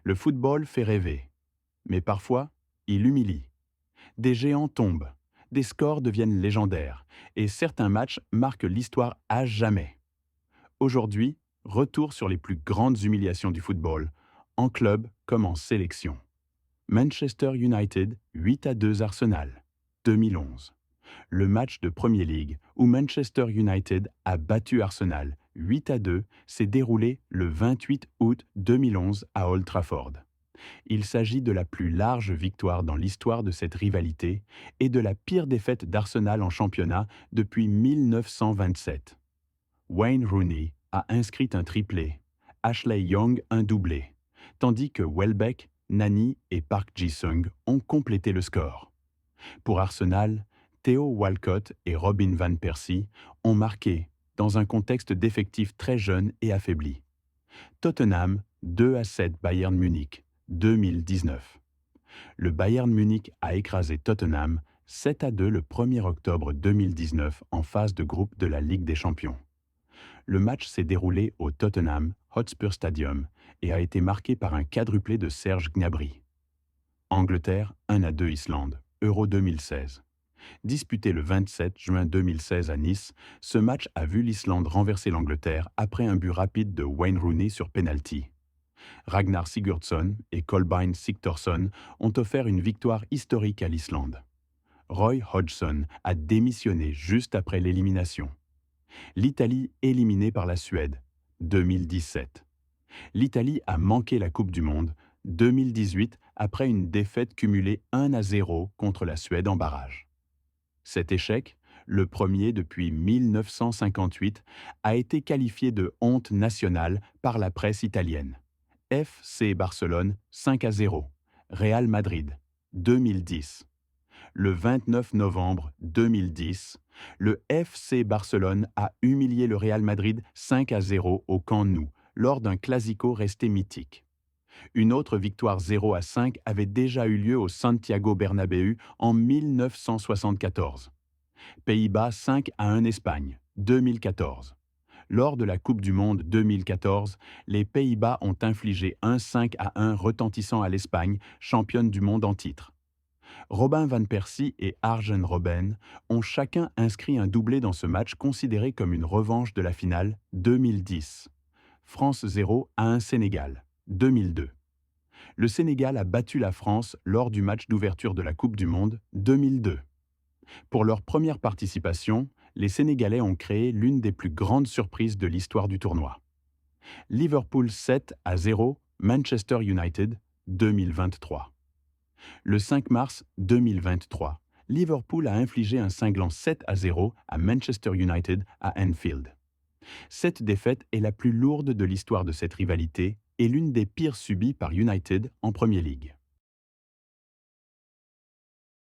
Le football fait rêver, mais parfois, il humilie. Des géants tombent, des scores deviennent légendaires, et certains matchs marquent l'histoire à jamais. Aujourd'hui, retour sur les plus grandes humiliations du football, en club comme en sélection. Manchester United 8-2 Arsenal, 2011. Le match de Premier League où Manchester United a battu Arsenal 8-2 s'est déroulé le 28 août 2011 à Old Trafford. Il s'agit de la plus large victoire dans l'histoire de cette rivalité et de la pire défaite d'Arsenal en championnat depuis 1927. Wayne Rooney a inscrit un triplé, Ashley Young un doublé, tandis que Welbeck, Nani et Park Ji-sung ont complété le score. Pour Arsenal, Theo Walcott et Robin van Persie ont marqué dans un contexte d'effectifs très jeunes et affaiblis. Tottenham 2-7 Bayern Munich, 2019. Le Bayern Munich a écrasé Tottenham 7-2 le 1er octobre 2019 en phase de groupe de la Ligue des Champions. Le match s'est déroulé au Tottenham Hotspur Stadium et a été marqué par un quadruplé de Serge Gnabry. Angleterre 1-2 Islande, Euro 2016. Disputé le 27 juin 2016 à Nice, ce match a vu l'Islande renverser l'Angleterre après un but rapide de Wayne Rooney sur penalty. Ragnar Sigurdsson et Kolbeinn Sigthorsson ont offert une victoire historique à l'Islande. Roy Hodgson a démissionné juste après l'élimination. L'Italie éliminée par la Suède, 2017. L'Italie a manqué la Coupe du Monde, 2018, après une défaite cumulée 1-0 contre la Suède en barrage. Cet échec, le premier depuis 1958, a été qualifié de honte nationale par la presse italienne. FC Barcelone 5-0, Real Madrid 2010. Le 29 novembre 2010, le FC Barcelone a humilié le Real Madrid 5-0 au Camp Nou lors d'un classico resté mythique. Une autre victoire 0-5 avait déjà eu lieu au Santiago Bernabéu en 1974. Pays-Bas 5-1 Espagne, 2014. Lors de la Coupe du Monde 2014, les Pays-Bas ont infligé un 5-1 retentissant à l'Espagne, championne du monde en titre. Robin van Persie et Arjen Robben ont chacun inscrit un doublé dans ce match considéré comme une revanche de la finale 2010. France 0-1 Sénégal, 2002. Le Sénégal a battu la France lors du match d'ouverture de la Coupe du Monde 2002. Pour leur première participation, les Sénégalais ont créé l'une des plus grandes surprises de l'histoire du tournoi. Liverpool 7-0, Manchester United, 2023. Le 5 mars 2023, Liverpool a infligé un cinglant 7-0 à Manchester United à Anfield. Cette défaite est la plus lourde de l'histoire de cette rivalité et l'une des pires subies par United en Premier League.